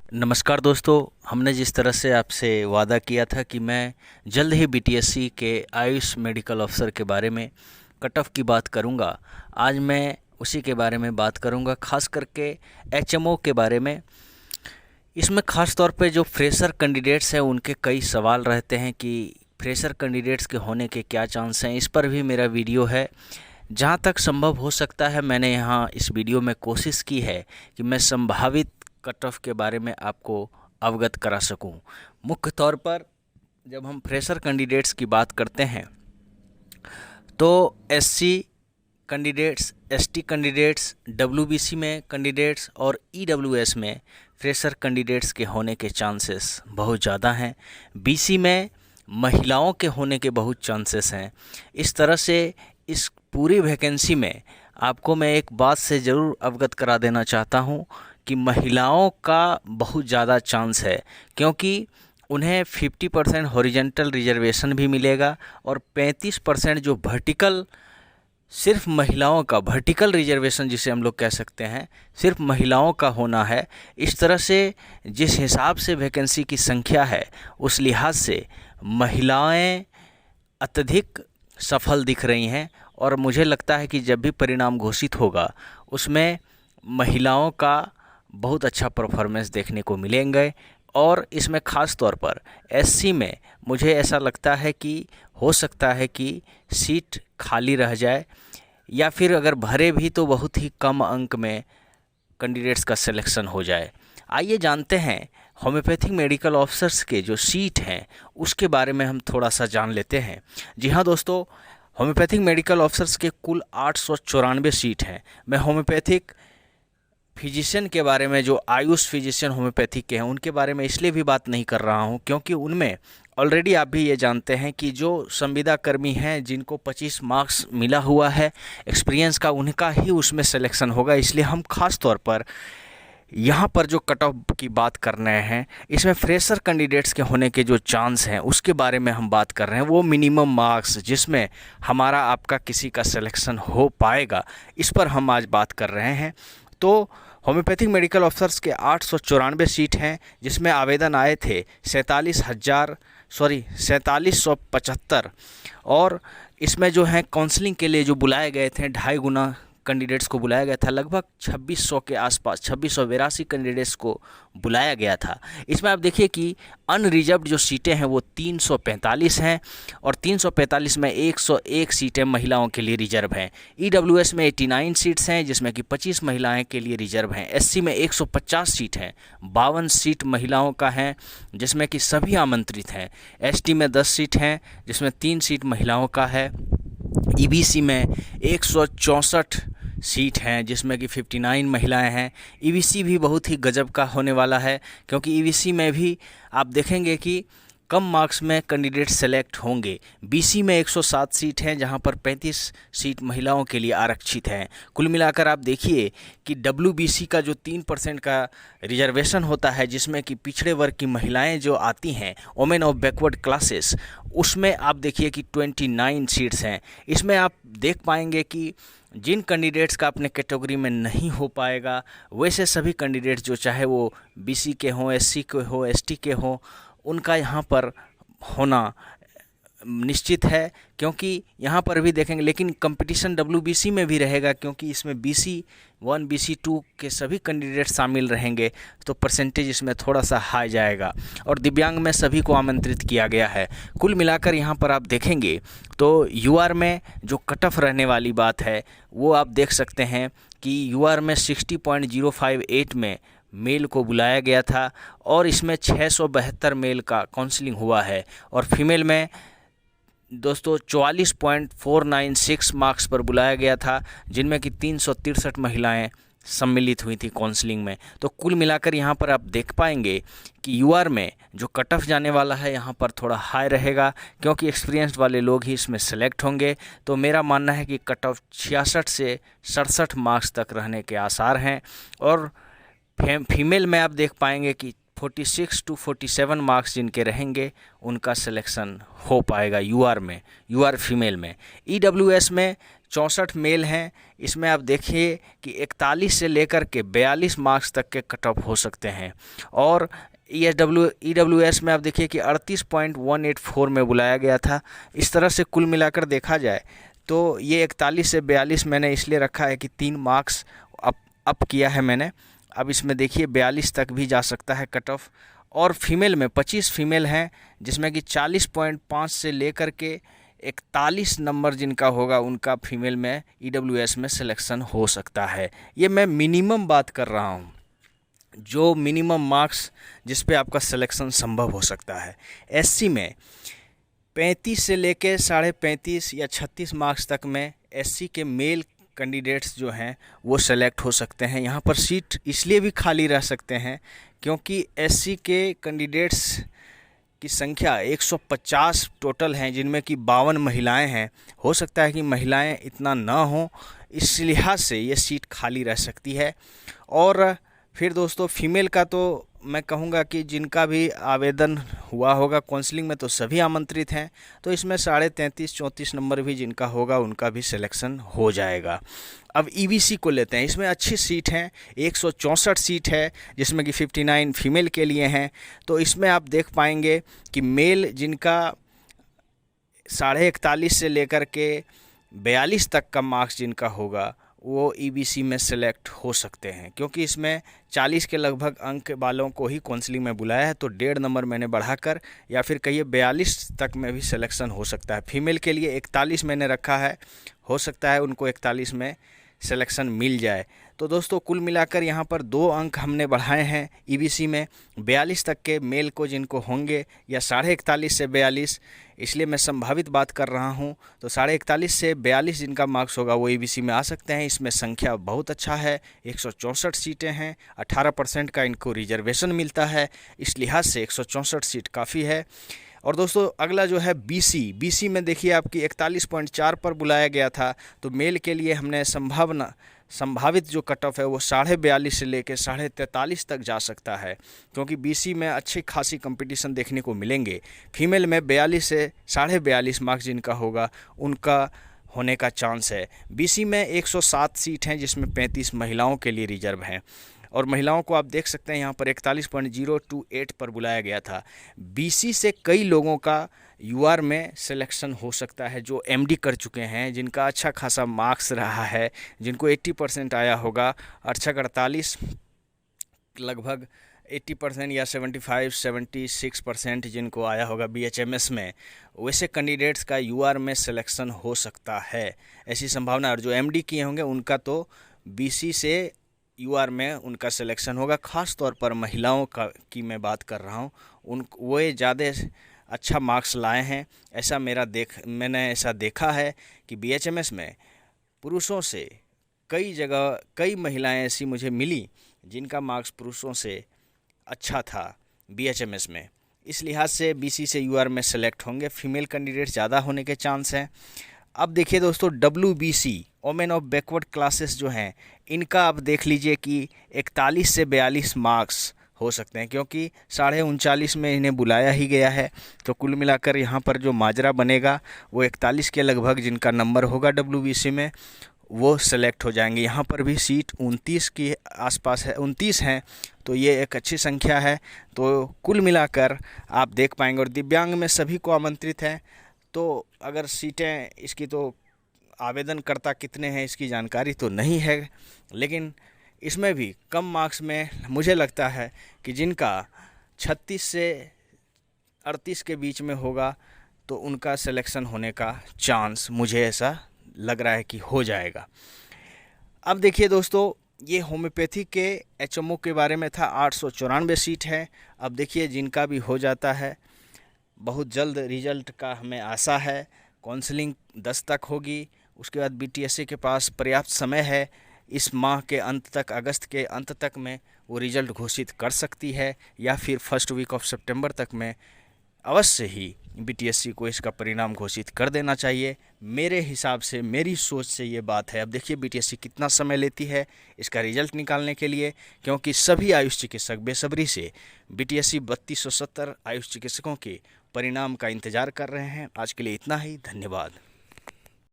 नमस्कार दोस्तों। हमने जिस तरह से आपसे वादा किया था कि मैं जल्द ही बीटीएससी के आयुष मेडिकल अफसर के बारे में कट ऑफ की बात करूंगा। आज मैं उसी के बारे में बात करूंगा, खास करके एचएमओ के बारे में। इसमें ख़ास तौर पे जो फ्रेशर कैंडिडेट्स हैं उनके कई सवाल रहते हैं कि फ्रेशर कैंडिडेट्स के होने के क्या चांस हैं। इस पर भी मेरा वीडियो है। जहाँ तक संभव हो सकता है मैंने यहाँ इस वीडियो में कोशिश की है कि मैं संभावित कट ऑफ के बारे में आपको अवगत करा सकूं। मुख्य तौर पर जब हम फ्रेशर कैंडिडेट्स की बात करते हैं तो SC candidates, ST candidates, WBC में कैंडिडेट्स और ईडब्ल्यूएस में फ्रेशर कैंडिडेट्स के होने के चांसेस बहुत ज़्यादा हैं। बीसी में महिलाओं के होने के बहुत चांसेस हैं। इस तरह से इस पूरी वैकेंसी में आपको मैं एक बात से ज़रूर अवगत करा देना चाहता हूं कि महिलाओं का बहुत ज़्यादा चांस है, क्योंकि उन्हें 50% हॉरिजेंटल रिजर्वेशन भी मिलेगा और 35% जो वर्टिकल, सिर्फ महिलाओं का वर्टिकल रिजर्वेशन जिसे हम लोग कह सकते हैं, सिर्फ महिलाओं का होना है। इस तरह से जिस हिसाब से वैकेंसी की संख्या है उस लिहाज से महिलाएं अत्यधिक सफल दिख रही हैं और मुझे लगता है कि जब भी परिणाम घोषित होगा उसमें महिलाओं का बहुत अच्छा परफॉर्मेंस देखने को मिलेंगे। और इसमें ख़ास तौर पर एससी में मुझे ऐसा लगता है कि हो सकता है कि सीट खाली रह जाए, या फिर अगर भरे भी तो बहुत ही कम अंक में कैंडिडेट्स का सिलेक्शन हो जाए। आइए जानते हैं होम्योपैथिक मेडिकल ऑफिसर्स के जो सीट हैं उसके बारे में हम थोड़ा सा जान लेते हैं। जी हाँ दोस्तों, होम्योपैथिक मेडिकल ऑफिसर्स के कुल 894 सीट हैं। मैं होम्योपैथिक फिजिशियन के बारे में, जो आयुष फिजिशियन होम्योपैथिक के हैं उनके बारे में इसलिए भी बात नहीं कर रहा हूं क्योंकि उनमें ऑलरेडी आप भी ये जानते हैं कि जो संविदा कर्मी हैं जिनको 25 मार्क्स मिला हुआ है एक्सपीरियंस का, उनका ही उसमें सिलेक्शन होगा। इसलिए हम खास तौर पर यहाँ पर जो कट ऑफ की बात कर रहे हैं, इसमें फ्रेशर कैंडिडेट्स के होने के जो चांस हैं उसके बारे में हम बात कर रहे हैं। वो मिनिमम मार्क्स जिसमें हमारा आपका किसी का सिलेक्शन हो पाएगा, इस पर हम आज बात कर रहे हैं। तो होम्योपैथिक मेडिकल ऑफिसर्स के 894 सीट हैं, जिसमें आवेदन आए थे 4775, और इसमें जो है काउंसलिंग के लिए जो बुलाए गए थे 2.5 गुना कैंडिडेट्स को बुलाया गया था। लगभग 2600 के आसपास 2682 कैंडिडेट्स को बुलाया गया था। इसमें आप देखिए कि अनरिजर्व्ड जो सीटें हैं वो 345 हैं और 345 में 101 सीटें महिलाओं के लिए रिजर्व हैं। ईडब्ल्यूएस में 89 सीट्स हैं जिसमें कि 25 महिलाएं के लिए रिजर्व हैं। एससी में 150 सीट हैं, 52 सीट महिलाओं का है जिसमें कि सभी आमंत्रित हैं। एसटी में 10 सीट हैं जिसमें 3 सीट महिलाओं का है। ईबीसी में 164 सीट हैं जिसमें कि 59 महिलाएं हैं। ईबीसी भी बहुत ही गजब का होने वाला है, क्योंकि ईबीसी में भी आप देखेंगे कि कम मार्क्स में कैंडिडेट सेलेक्ट होंगे। बीसी में 107 सीट हैं जहां पर 35 सीट महिलाओं के लिए आरक्षित हैं। कुल मिलाकर आप देखिए कि डब्ल्यूबीसी का जो 3% का रिजर्वेशन होता है, जिसमें कि पिछड़े वर्ग की महिलाएं जो आती हैं, वोमेन ऑफ बैकवर्ड क्लासेस, उसमें आप देखिए कि 29 सीट्स हैं। इसमें आप देख पाएंगे कि जिन कैंडिडेट्स का अपने कैटेगरी में नहीं हो पाएगा, वैसे सभी कैंडिडेट्स जो चाहे वो बीसी के हों, एससी के हों, एसटी के हों, उनका यहाँ पर होना निश्चित है। क्योंकि यहाँ पर भी देखेंगे, लेकिन कंपटीशन डब्ल्यूबीसी में भी रहेगा, क्योंकि इसमें बीसी 1 बीसी 2 के सभी कैंडिडेट शामिल रहेंगे, तो परसेंटेज इसमें थोड़ा सा हाई जाएगा। और दिव्यांग में सभी को आमंत्रित किया गया है। कुल मिलाकर यहाँ पर आप देखेंगे तो यूआर में जो कट ऑफ रहने वाली बात है वो आप देख सकते हैं कि यूआर में 60.058 में मेल को बुलाया गया था और इसमें 672 मेल का काउंसलिंग हुआ है, और फीमेल में दोस्तों 44.496 मार्क्स पर बुलाया गया था, जिनमें कि 363 महिलाएं सम्मिलित हुई थी काउंसलिंग में। तो कुल मिलाकर यहाँ पर आप देख पाएंगे कि यूआर में जो कट ऑफ जाने वाला है यहाँ पर थोड़ा हाई रहेगा, क्योंकि एक्सपीरियंस्ड वाले लोग ही इसमें सेलेक्ट होंगे। तो मेरा मानना है कि कट ऑफ 66 से 67 मार्क्स तक रहने के आसार हैं। और फीमेल में आप देख पाएंगे कि 46 to 47 मार्क्स जिनके रहेंगे उनका सिलेक्शन हो पाएगा यूआर में, यूआर फीमेल में। ईडब्ल्यूएस में 64 मेल हैं। इसमें आप देखिए कि 41 से लेकर के 42 मार्क्स तक के कट ऑफ हो सकते हैं। और EWS में आप देखिए कि 38.184 में बुलाया गया था। इस तरह से कुल मिलाकर देखा जाए तो ये 41 से 42 मैंने इसलिए रखा है कि 3 मार्क्स अप किया है मैंने। अब इसमें देखिए 42 तक भी जा सकता है कट ऑफ। और फीमेल में 25 फीमेल हैं, जिसमें कि 40.5 से लेकर के 41 नंबर जिनका होगा उनका फीमेल में EWS में सिलेक्शन हो सकता है। ये मैं मिनिमम बात कर रहा हूँ, जो मिनिमम मार्क्स जिस पे आपका सिलेक्शन संभव हो सकता है। SC में 35 से लेके 35.5 या 36 मार्क्स तक में SC के मेल कैंडिडेट्स जो हैं वो सेलेक्ट हो सकते हैं। यहाँ पर सीट इसलिए भी खाली रह सकते हैं क्योंकि SC के कैंडिडेट्स की संख्या 150 टोटल हैं, जिनमें कि 52 महिलाएं हैं। हो सकता है कि महिलाएं इतना ना हो, इस लिहाज से ये सीट खाली रह सकती है। और फिर दोस्तों फीमेल का तो मैं कहूँगा कि जिनका भी आवेदन हुआ होगा काउंसलिंग में तो सभी आमंत्रित हैं, तो इसमें 33.5-34 नंबर भी जिनका होगा उनका भी सिलेक्शन हो जाएगा। अब EBC को लेते हैं। इसमें अच्छी सीट हैं, 164 सीट है, जिसमें कि 59 फीमेल के लिए हैं। तो इसमें आप देख पाएंगे कि मेल जिनका 41.5 से लेकर के 42 तक का मार्क्स जिनका होगा वो EBC में सेलेक्ट हो सकते हैं, क्योंकि इसमें 40 के लगभग अंक वालों को ही काउंसलिंग में बुलाया है। तो 1.5 नंबर मैंने बढ़ाकर या फिर कहिए 42 तक में भी सिलेक्शन हो सकता है। फीमेल के लिए 41 मैंने रखा है, हो सकता है उनको 41 में सिलेक्शन मिल जाए। तो दोस्तों कुल मिलाकर यहाँ पर 2 अंक हमने बढ़ाए हैं EBC में। 42 तक के मेल को जिनको होंगे या 41.5 से 42, इसलिए मैं संभावित बात कर रहा हूँ। तो 41.5 से 42 जिनका मार्क्स होगा वो EBC में आ सकते हैं। इसमें संख्या बहुत अच्छा है, 164 सीटें हैं, 18% का इनको रिजर्वेशन मिलता है। इस लिहाज से 164 सीट काफ़ी है। और दोस्तों अगला जो है BC में देखिए आपकी 41.4 पर बुलाया गया था। तो मेल के लिए हमने संभावित जो कट ऑफ है वो 42.5 से लेकर 43.5 तक जा सकता है, क्योंकि BC में अच्छी खासी कंपटीशन देखने को मिलेंगे। फीमेल में 42 से 42.5 मार्क्स जिनका होगा उनका होने का चांस है। BC में 107 सीट हैं, जिसमें 35 महिलाओं के लिए रिजर्व हैं। और महिलाओं को आप देख सकते हैं यहाँ पर 41.028 पर बुलाया गया था। BC से कई लोगों का UR में सिलेक्शन हो सकता है, जो MD कर चुके हैं, जिनका अच्छा खासा मार्क्स रहा है, जिनको 80% आया होगा। 48 लगभग 80% या 75-76% जिनको आया होगा BHMS में, वैसे कैंडिडेट्स का UR में सिलेक्शन हो सकता है, ऐसी संभावना। और जो MD किए होंगे उनका तो BC से UR में उनका सिलेक्शन होगा। ख़ास तौर पर महिलाओं की मैं बात कर रहा हूँ, वो ज़्यादा अच्छा मार्क्स लाए हैं। ऐसा मैंने ऐसा देखा है कि BHMS में पुरुषों से कई जगह कई महिलाएं ऐसी मुझे मिली जिनका मार्क्स पुरुषों से अच्छा था BHMS में। इस लिहाज से BC से UR में सेलेक्ट होंगे, फीमेल कैंडिडेट ज़्यादा होने के चांस हैं। अब देखिए दोस्तों WBC women of backward classes जो हैं, इनका आप देख लीजिए कि 41 से 42 मार्क्स हो सकते हैं, क्योंकि 39.5 में इन्हें बुलाया ही गया है। तो कुल मिलाकर यहाँ पर जो माजरा बनेगा वो 41 के लगभग जिनका नंबर होगा WBC में वो सेलेक्ट हो जाएंगे। यहाँ पर भी सीट 29 के आसपास है, 29 हैं, तो ये एक अच्छी संख्या है। तो कुल मिलाकर आप देख पाएंगे। और दिव्यांग में सभी को आमंत्रित हैं। तो अगर सीटें इसकी तो आवेदनकर्ता कितने हैं इसकी जानकारी तो नहीं है, लेकिन इसमें भी कम मार्क्स में मुझे लगता है कि जिनका 36 से 38 के बीच में होगा तो उनका सिलेक्शन होने का चांस मुझे ऐसा लग रहा है कि हो जाएगा। अब देखिए दोस्तों, ये होम्योपैथी के HMO के बारे में था। 894 सीट है। अब देखिए जिनका भी हो जाता है, बहुत जल्द रिजल्ट का हमें आशा है। काउंसलिंग 10 तक होगी, उसके बाद BTSC के पास पर्याप्त समय है। इस माह के अंत तक, अगस्त के अंत तक में वो रिजल्ट घोषित कर सकती है, या फिर फर्स्ट वीक ऑफ सितंबर तक में अवश्य ही BTSC को इसका परिणाम घोषित कर देना चाहिए। मेरे हिसाब से, मेरी सोच से ये बात है। अब देखिए BTSC कितना समय लेती है इसका रिजल्ट निकालने के लिए, क्योंकि सभी आयुष चिकित्सक बेसब्री से BTSC 3270 आयुष चिकित्सकों के परिणाम का इंतज़ार कर रहे हैं। आज के लिए इतना ही, धन्यवाद।